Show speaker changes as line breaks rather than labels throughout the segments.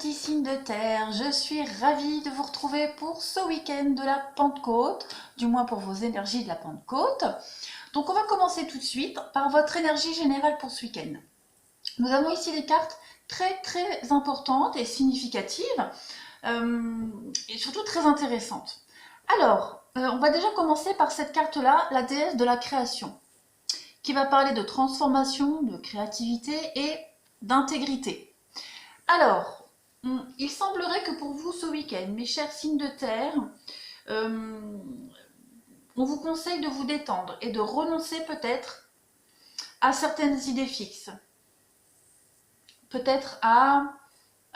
petits signes de terre, je suis ravie de vous retrouver pour ce week-end de la Pentecôte, du moins pour vos énergies de la Pentecôte. Donc on va commencer tout de suite par votre énergie générale pour ce week-end. Nous avons ici des cartes très importantes et significatives, et surtout très intéressantes. Alors, on va déjà commencer par cette carte-là, la déesse de la création, qui va parler de transformation, de créativité et d'intégrité. Alors, il semblerait que pour vous ce week-end, mes chers signes de terre, on vous conseille de vous détendre et de renoncer peut-être à certaines idées fixes. Peut-être à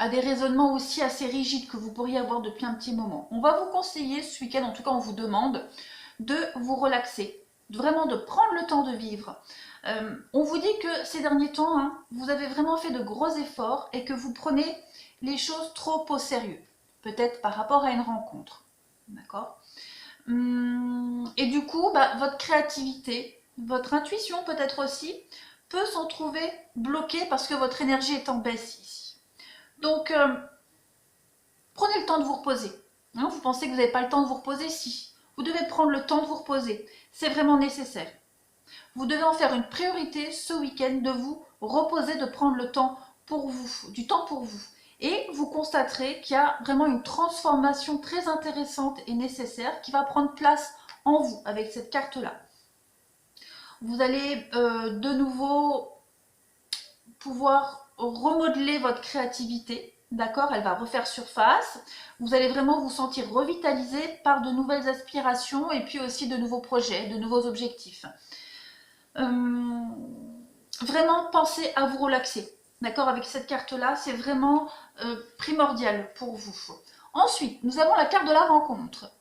des raisonnements aussi assez rigides que vous pourriez avoir depuis un petit moment. On va vous conseiller ce week-end, en tout cas on vous demande, de vous relaxer, vraiment de prendre le temps de vivre. On vous dit que ces derniers temps, vous avez vraiment fait de gros efforts et que vous prenez les choses trop au sérieux, peut-être par rapport à une rencontre. D'accord ? Et du coup, votre créativité, votre intuition peut-être aussi, peut s'en trouver bloquée parce que votre énergie est en baisse ici. Donc, prenez le temps de vous reposer. Vous pensez que vous n'avez pas le temps de vous reposer? Si. Vous devez prendre le temps de vous reposer. C'est vraiment nécessaire. Vous devez en faire une priorité ce week-end de vous reposer, de prendre le temps pour vous, du temps pour vous. Et vous constaterez qu'il y a vraiment une transformation très intéressante et nécessaire qui va prendre place en vous avec cette carte-là. Vous allez de nouveau pouvoir remodeler votre créativité. D'accord, elle va refaire surface. Vous allez vraiment vous sentir revitalisé par de nouvelles aspirations et puis aussi de nouveaux projets, de nouveaux objectifs. Vraiment pensez à vous relaxer. D'accord, avec cette carte-là, c'est vraiment primordial pour vous. Ensuite, nous avons la carte de la rencontre.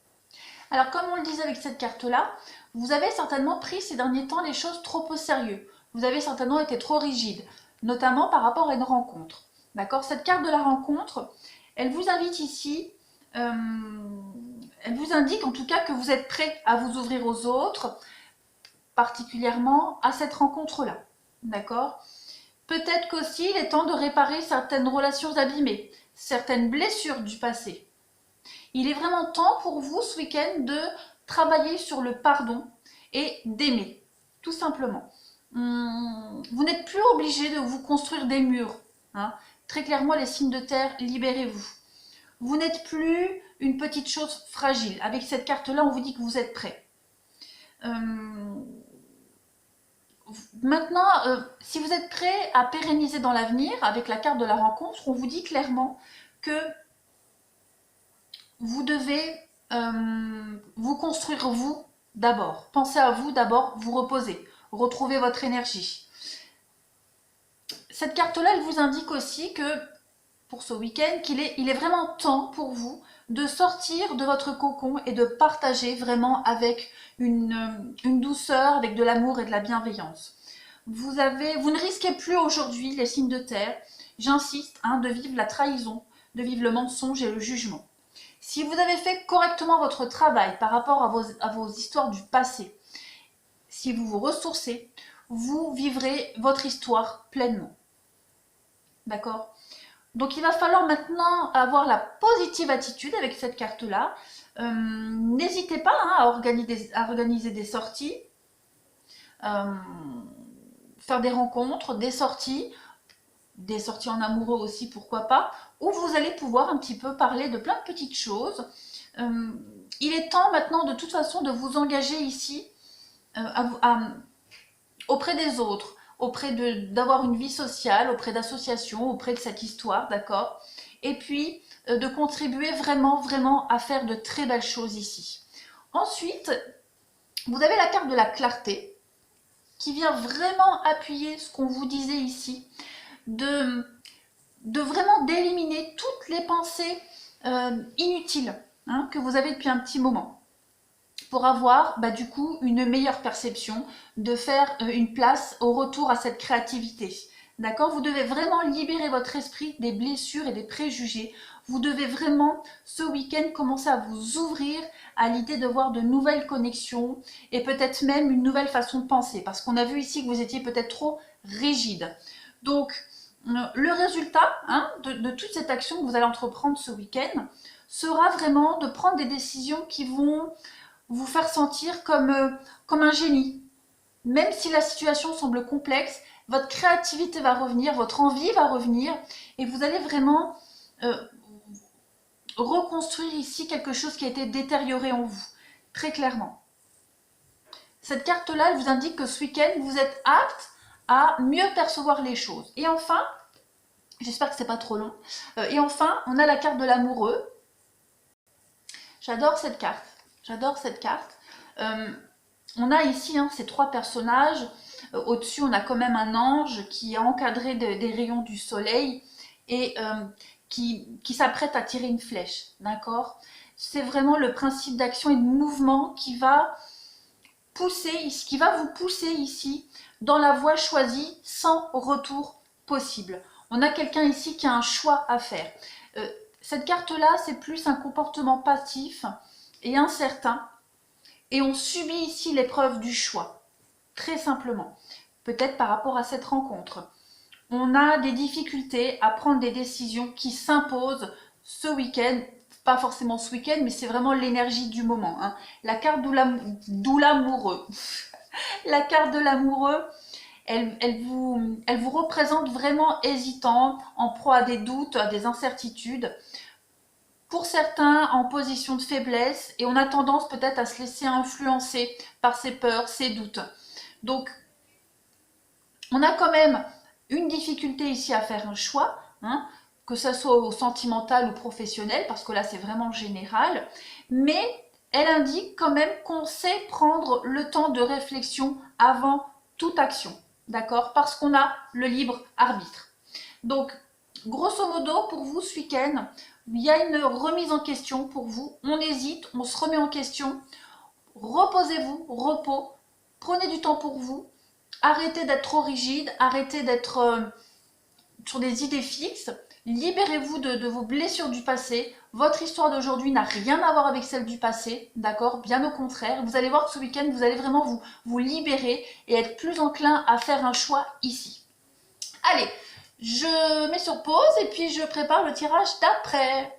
Alors, comme on le disait avec cette carte-là, vous avez certainement pris ces derniers temps les choses trop au sérieux. Vous avez certainement été trop rigide, notamment par rapport à une rencontre. D'accord, cette carte de la rencontre, elle vous invite ici, elle vous indique en tout cas que vous êtes prêt à vous ouvrir aux autres, particulièrement à cette rencontre-là. D'accord ? Peut-être qu'aussi il est temps de réparer certaines relations abîmées, certaines blessures du passé. Il est vraiment temps pour vous ce week-end de travailler sur le pardon et d'aimer, tout simplement. Vous n'êtes plus obligé de vous construire des murs. Très clairement, les signes de terre, libérez-vous. Vous n'êtes plus une petite chose fragile. Avec cette carte-là, on vous dit que vous êtes prêt. Maintenant, si vous êtes prêt à pérenniser dans l'avenir, avec la carte de la rencontre, on vous dit clairement que vous devez vous construire vous d'abord. Pensez à vous d'abord, vous reposer, retrouver votre énergie. Cette carte-là, elle vous indique aussi que, pour ce week-end, il est vraiment temps pour vous de sortir de votre cocon et de partager vraiment avec une douceur, avec de l'amour et de la bienveillance. Vous ne risquez plus aujourd'hui, les signes de terre, j'insiste, de vivre la trahison, de vivre le mensonge et le jugement. Si vous avez fait correctement votre travail par rapport à vos histoires du passé, si vous vous ressourcez, vous vivrez votre histoire pleinement. D'accord ? Donc il va falloir maintenant avoir la positive attitude avec cette carte-là. N'hésitez pas à organiser des sorties, faire des rencontres, des sorties en amoureux aussi, pourquoi pas, où vous allez pouvoir un petit peu parler de plein de petites choses. Il est temps maintenant de toute façon de vous engager ici auprès des autres, d'avoir une vie sociale, auprès d'associations, auprès de cette histoire, d'accord ? Et puis, de contribuer vraiment à faire de très belles choses ici. Ensuite, vous avez la carte de la clarté, qui vient vraiment appuyer ce qu'on vous disait ici, de vraiment d'éliminer toutes les pensées inutiles que vous avez depuis un petit moment, pour avoir du coup une meilleure perception, de faire une place au retour à cette créativité. D'accord ? Vous devez vraiment libérer votre esprit des blessures et des préjugés. Vous devez vraiment, ce week-end, commencer à vous ouvrir à l'idée de voir de nouvelles connexions et peut-être même une nouvelle façon de penser. Parce qu'on a vu ici que vous étiez peut-être trop rigide. Donc, le résultat de toute cette action que vous allez entreprendre ce week-end sera vraiment de prendre des décisions qui vont vous faire sentir comme un génie. Même si la situation semble complexe, votre créativité va revenir, votre envie va revenir et vous allez vraiment reconstruire ici quelque chose qui a été détérioré en vous, très clairement. Cette carte-là, elle vous indique que ce week-end, vous êtes apte à mieux percevoir les choses. Et enfin, j'espère que c'est pas trop long, et enfin, on a la carte de l'amoureux. J'adore cette carte, j'adore cette carte. On a ici ces trois personnages. Au-dessus, on a quand même un ange qui est encadré des rayons du soleil et qui s'apprête à tirer une flèche, d'accord? C'est vraiment le principe d'action et de mouvement qui va vous pousser ici dans la voie choisie sans retour possible. On a quelqu'un ici qui a un choix à faire. Cette carte-là, c'est plus un comportement passif et incertain. Et on subit ici l'épreuve du choix, très simplement. Peut-être par rapport à cette rencontre. On a des difficultés à prendre des décisions qui s'imposent ce week-end. Pas forcément ce week-end, mais c'est vraiment l'énergie du moment. La carte d'où l'amoureux. La carte de l'amoureux, elle vous représente vraiment hésitant, en proie à des doutes, à des incertitudes. Pour certains, en position de faiblesse, et on a tendance peut-être à se laisser influencer par ses peurs, ses doutes. Donc, on a quand même une difficulté ici à faire un choix, que ce soit au sentimental ou professionnel, parce que là, c'est vraiment général. Mais elle indique quand même qu'on sait prendre le temps de réflexion avant toute action, d'accord? Parce qu'on a le libre arbitre. Donc, grosso modo, pour vous, ce week-end, il y a une remise en question pour vous. On hésite, on se remet en question. Reposez-vous, repos. Prenez du temps pour vous. Arrêtez d'être trop rigide, arrêtez d'être sur des idées fixes. Libérez-vous de vos blessures du passé. Votre histoire d'aujourd'hui n'a rien à voir avec celle du passé, d'accord? Bien au contraire. Vous allez voir que ce week-end, vous allez vraiment vous libérer et être plus enclin à faire un choix ici. Allez, je mets sur pause et puis je prépare le tirage d'après.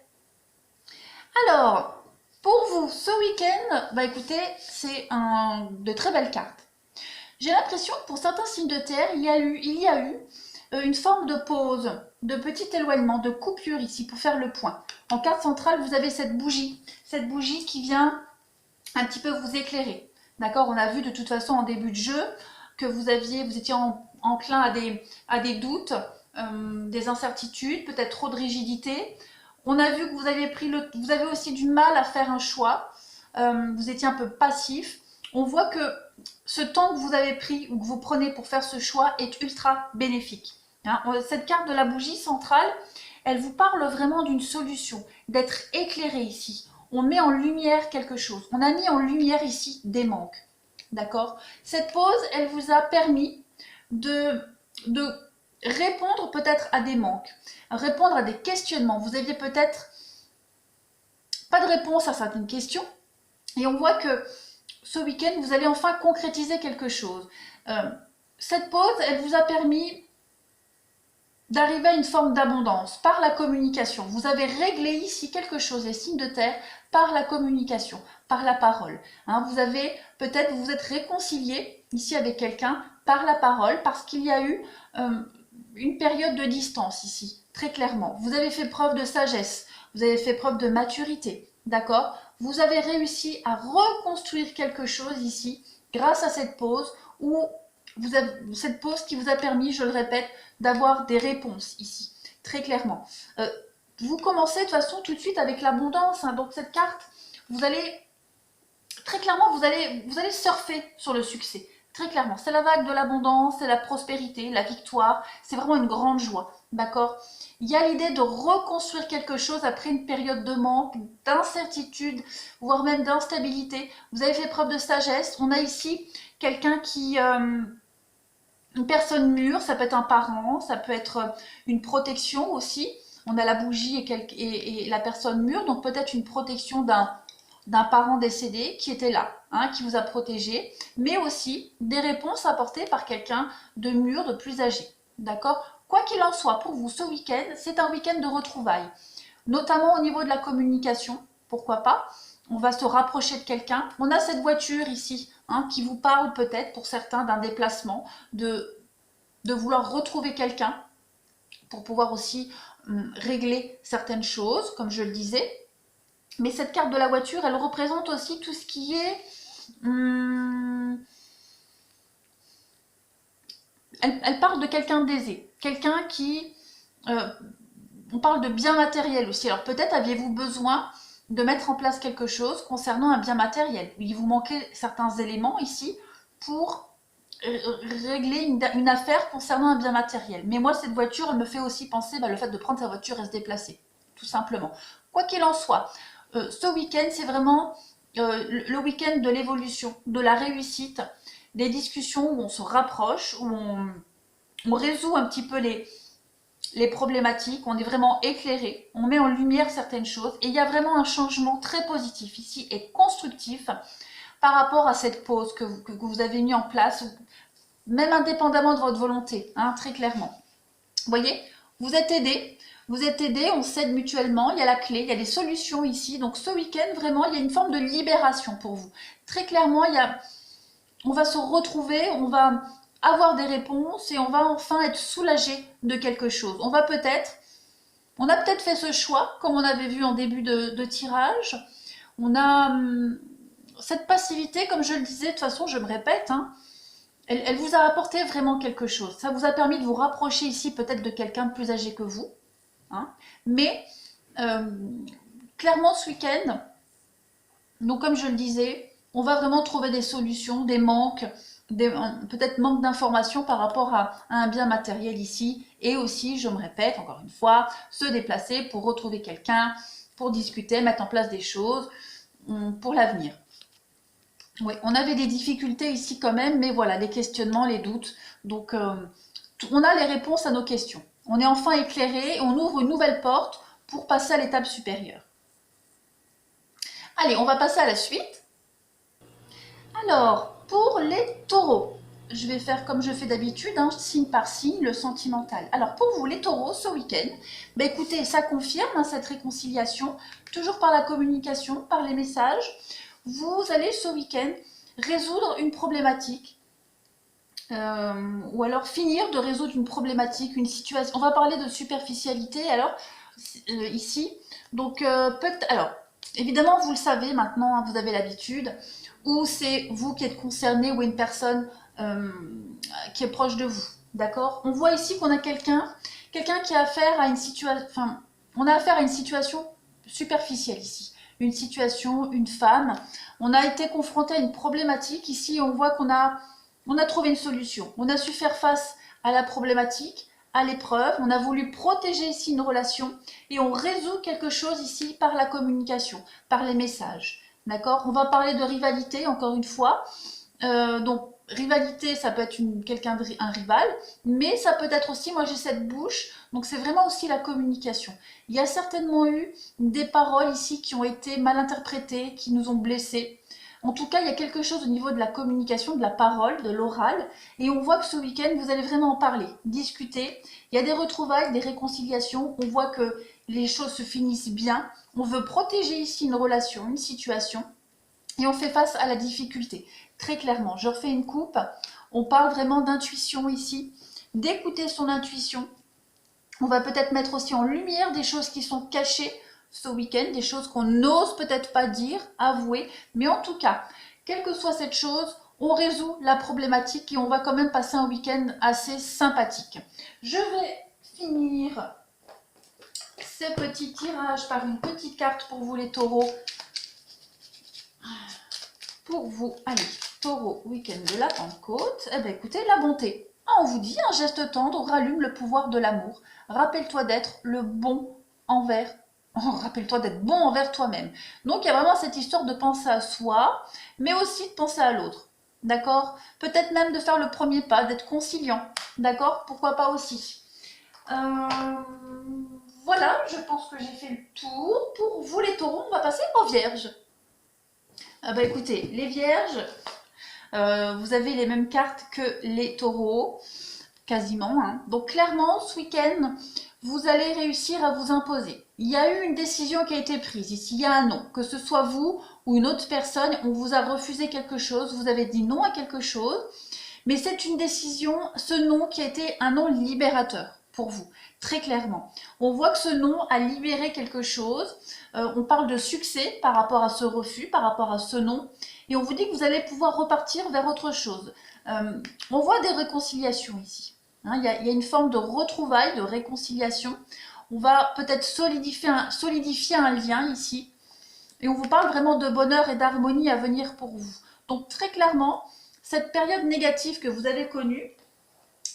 Alors, pour vous, ce week-end, écoutez, c'est de très belles cartes. J'ai l'impression que pour certains signes de terre, il y a eu une forme de pause, de petit éloignement, de coupure ici pour faire le point. En carte centrale, vous avez cette bougie qui vient un petit peu vous éclairer. D'accord? On a vu de toute façon en début de jeu que vous étiez enclin à des doutes, des incertitudes, peut-être trop de rigidité. On a vu que vous avez aussi du mal à faire un choix. Vous étiez un peu passif. On voit que ce temps que vous avez pris ou que vous prenez pour faire ce choix est ultra bénéfique. Cette carte de la bougie centrale, elle vous parle vraiment d'une solution, d'être éclairé ici. On met en lumière quelque chose. On a mis en lumière ici des manques. D'accord? Cette pause, elle vous a permis de répondre peut-être à des manques, répondre à des questionnements. Vous aviez peut-être pas de réponse à certaines questions. Et on voit que ce week-end, vous allez enfin concrétiser quelque chose. Cette pause, elle vous a permis d'arriver à une forme d'abondance par la communication. Vous avez réglé ici quelque chose, les signes de terre, par la communication, par la parole. Vous vous êtes réconcilié ici avec quelqu'un par la parole, parce qu'il y a eu une période de distance ici, très clairement. Vous avez fait preuve de sagesse, vous avez fait preuve de maturité, d'accord? Vous avez réussi à reconstruire quelque chose ici, grâce à cette pause, cette pause qui vous a permis, je le répète, d'avoir des réponses ici, très clairement. Vous commencez de toute façon tout de suite avec l'abondance, donc cette carte, vous allez, très clairement, vous allez surfer sur le succès, très clairement. C'est la vague de l'abondance, c'est la prospérité, la victoire, c'est vraiment une grande joie, d'accord? Il y a l'idée de reconstruire quelque chose après une période de manque, d'incertitude, voire même d'instabilité. Vous avez fait preuve de sagesse. On a ici quelqu'un une personne mûre, ça peut être un parent, ça peut être une protection aussi. On a la bougie et la personne mûre, donc peut-être une protection d'un parent décédé qui était là, qui vous a protégé, mais aussi des réponses apportées par quelqu'un de mûr, de plus âgé. D'accord? Quoi qu'il en soit, pour vous, ce week-end, c'est un week-end de retrouvailles, notamment au niveau de la communication, pourquoi pas. On va se rapprocher de quelqu'un. On a cette voiture ici, hein, qui vous parle peut-être, pour certains, d'un déplacement, de vouloir retrouver quelqu'un, pour pouvoir aussi régler certaines choses, comme je le disais. Mais cette carte de la voiture, elle représente aussi tout ce qui est... elle parle de quelqu'un d'aisé, quelqu'un qui... on parle de bien matériel aussi. Alors peut-être aviez-vous besoin de mettre en place quelque chose concernant un bien matériel. Il vous manquait certains éléments ici pour régler une affaire concernant un bien matériel. Mais moi, cette voiture, elle me fait aussi penser le fait de prendre sa voiture et se déplacer, tout simplement. Quoi qu'il en soit, ce week-end, c'est vraiment le week-end de l'évolution, de la réussite, des discussions où on se rapproche, où on résout un petit peu les problématiques, on est vraiment éclairé, on met en lumière certaines choses et il y a vraiment un changement très positif ici et constructif par rapport à cette pause que vous avez mis en place, même indépendamment de votre volonté, hein, très clairement. Vous voyez, vous êtes aidés, on s'aide mutuellement, il y a la clé, il y a des solutions ici. Donc ce week-end, vraiment, il y a une forme de libération pour vous. Très clairement, on va se retrouver, on va avoir des réponses et on va enfin être soulagé de quelque chose. On a peut-être fait ce choix, comme on avait vu en début de tirage. On a cette passivité, comme je le disais, de toute façon, je me répète, hein, elle vous a apporté vraiment quelque chose. Ça vous a permis de vous rapprocher ici peut-être de quelqu'un de plus âgé que vous. Hein. Mais clairement ce week-end, donc comme je le disais, on va vraiment trouver des solutions, des manques, peut-être manque d'informations par rapport à un bien matériel ici. Et aussi, je me répète encore une fois, se déplacer pour retrouver quelqu'un, pour discuter, mettre en place des choses pour l'avenir. Oui, on avait des difficultés ici quand même, mais voilà, les questionnements, les doutes. Donc, on a les réponses à nos questions. On est enfin éclairé, on ouvre une nouvelle porte pour passer à l'étape supérieure. Allez, on va passer à la suite. Alors, pour les taureaux, je vais faire comme je fais d'habitude, hein, signe par signe, le sentimental. Alors, pour vous, les taureaux, ce week-end, écoutez, ça confirme hein, cette réconciliation, toujours par la communication, par les messages. Vous allez ce week-end résoudre une problématique ou alors finir de résoudre une problématique, une situation. On va parler de superficialité alors ici. Donc alors évidemment vous le savez maintenant, hein, vous avez l'habitude, ou c'est vous qui êtes concerné ou une personne qui est proche de vous. D'accord? On voit ici qu'on a quelqu'un qui a affaire à une situation, enfin on a affaire à une situation superficielle ici. Une situation, une femme. On a été confronté à une problématique. Ici, on voit qu'on a trouvé une solution. On a su faire face à la problématique, à l'épreuve. On a voulu protéger ici une relation et on résout quelque chose ici par la communication, par les messages. D'accord? On va parler de rivalité, encore une fois. Donc, rivalité, ça peut être un rival, mais ça peut être aussi, moi j'ai cette bouche, donc c'est vraiment aussi la communication. Il y a certainement eu des paroles ici qui ont été mal interprétées, qui nous ont blessés. En tout cas, il y a quelque chose au niveau de la communication, de la parole, de l'oral, et on voit que ce week-end, vous allez vraiment en parler, discuter. Il y a des retrouvailles, des réconciliations, on voit que les choses se finissent bien. On veut protéger ici une relation, une situation, et on fait face à la difficulté. Très clairement, je refais une coupe. On parle vraiment d'intuition ici, d'écouter son intuition. On va peut-être mettre aussi en lumière des choses qui sont cachées ce week-end, des choses qu'on n'ose peut-être pas dire, avouer. Mais en tout cas, quelle que soit cette chose, on résout la problématique et on va quand même passer un week-end assez sympathique. Je vais finir ce petit tirage par une petite carte pour vous les taureaux. Pour vous, allez, taureau, week-end de la Pentecôte, eh bien écoutez, la bonté. Ah, on vous dit, un geste tendre rallume le pouvoir de l'amour. Rappelle-toi d'être le bon envers, rappelle-toi d'être bon envers toi-même. Donc il y a vraiment cette histoire de penser à soi, mais aussi de penser à l'autre. D'accord? Peut-être même de faire le premier pas, d'être conciliant. D'accord? Pourquoi pas aussi. Voilà, je pense que j'ai fait le tour. Pour vous les taureaux, on va passer aux vierges. Écoutez, les vierges, vous avez les mêmes cartes que les taureaux. quasiment, hein. Donc clairement, ce week-end, vous allez réussir à vous imposer. Il y a eu une décision qui a été prise. Ici, il y a un non. Que ce soit vous ou une autre personne, on vous a refusé quelque chose, vous avez dit non à quelque chose. Mais c'est une décision, ce non qui a été un non libérateur pour vous, très clairement. On voit que ce non a libéré quelque chose. On parle de succès par rapport à ce refus, par rapport à ce non. Et on vous dit que vous allez pouvoir repartir vers autre chose. On voit des réconciliations ici. Hein, il y a une forme de retrouvailles, de réconciliation. On va peut-être solidifier un lien ici. Et on vous parle vraiment de bonheur et d'harmonie à venir pour vous. Donc très clairement, cette période négative que vous avez connue,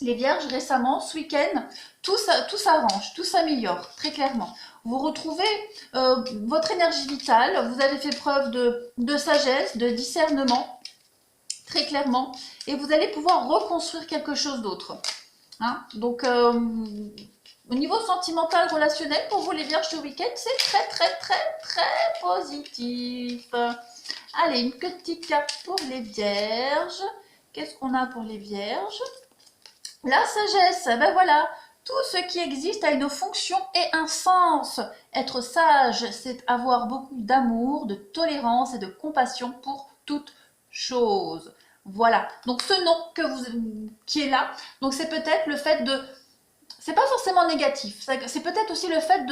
les vierges récemment, ce week-end, tout s'arrange, tout s'améliore, très clairement. Vous retrouvez votre énergie vitale, vous avez fait preuve de sagesse, de discernement, très clairement, et vous allez pouvoir reconstruire quelque chose d'autre. Hein? Donc, au niveau sentimental, relationnel, pour vous les vierges ce week-end, c'est très, très, très, très positif. Allez, une petite carte pour les vierges. Qu'est-ce qu'on a pour les vierges? La sagesse, ben voilà, tout ce qui existe a une fonction et un sens. Être sage, c'est avoir beaucoup d'amour, de tolérance et de compassion pour toute chose. Voilà, donc ce nom qui est là, donc c'est peut-être le fait de... C'est pas forcément négatif, c'est peut-être aussi le fait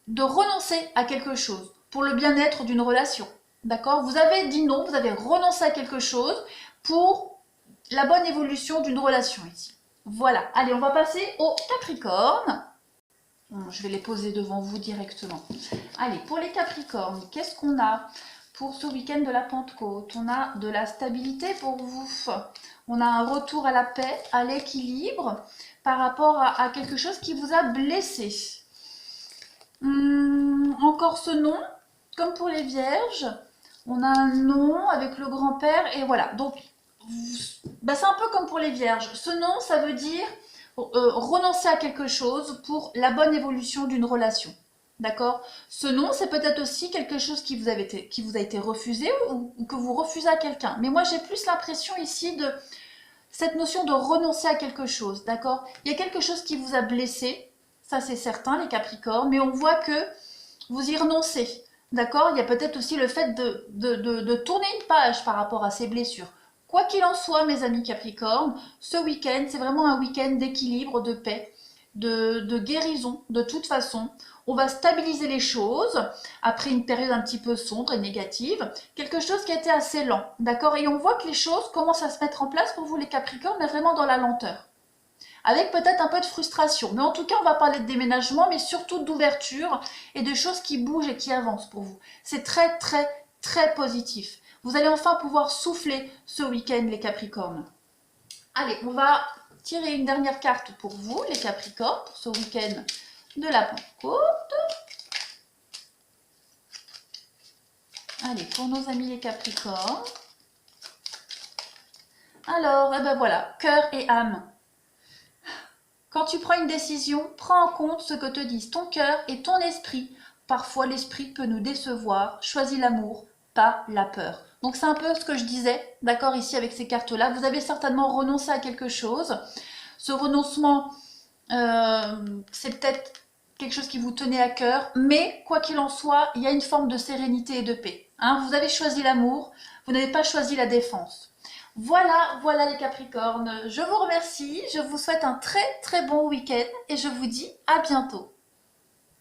de renoncer à quelque chose pour le bien-être d'une relation. D'accord? Vous avez dit non, vous avez renoncé à quelque chose pour la bonne évolution d'une relation ici. Voilà. Allez, on va passer au Capricorne. Je vais les poser devant vous directement. Allez, pour les Capricornes, qu'est-ce qu'on a pour ce week-end de la Pentecôte? On a de la stabilité pour vous. On a un retour à la paix, à l'équilibre par rapport à quelque chose qui vous a blessé. Encore ce nom, comme pour les Vierges, on a un nom avec le grand-père et voilà. Donc, c'est un peu comme pour les Vierges. Ce nom, ça veut dire renoncer à quelque chose pour la bonne évolution d'une relation. D'accord? Ce nom, c'est peut-être aussi quelque chose qui vous a été refusé ou que vous refusez à quelqu'un. Mais moi, j'ai plus l'impression ici de cette notion de renoncer à quelque chose. D'accord? Il y a quelque chose qui vous a blessé. Ça, c'est certain, les Capricornes. Mais on voit que vous y renoncez. D'accord? Il y a peut-être aussi le fait de tourner une page par rapport à ces blessures. Quoi qu'il en soit, mes amis Capricorne, ce week-end, c'est vraiment un week-end d'équilibre, de paix, de guérison, de toute façon. On va stabiliser les choses après une période un petit peu sombre et négative. Quelque chose qui a été assez lent, d'accord? Et on voit que les choses commencent à se mettre en place pour vous les Capricornes, mais vraiment dans la lenteur. Avec peut-être un peu de frustration. Mais en tout cas, on va parler de déménagement, mais surtout d'ouverture et de choses qui bougent et qui avancent pour vous. C'est très, très, très positif. Vous allez enfin pouvoir souffler ce week-end, les Capricornes. Allez, on va tirer une dernière carte pour vous, les Capricornes, pour ce week-end de la Pentecôte. Allez, pour nos amis les Capricornes. Alors, eh ben voilà, cœur et âme. Quand tu prends une décision, prends en compte ce que te disent ton cœur et ton esprit. Parfois, l'esprit peut nous décevoir. Choisis l'amour, pas la peur. Donc, c'est un peu ce que je disais, d'accord, ici avec ces cartes-là. Vous avez certainement renoncé à quelque chose. Ce renoncement, c'est peut-être quelque chose qui vous tenait à cœur. Mais, quoi qu'il en soit, il y a une forme de sérénité et de paix. Hein, vous avez choisi l'amour, vous n'avez pas choisi la défense. Voilà, voilà les Capricornes. Je vous remercie, je vous souhaite un très très bon week-end et je vous dis à bientôt.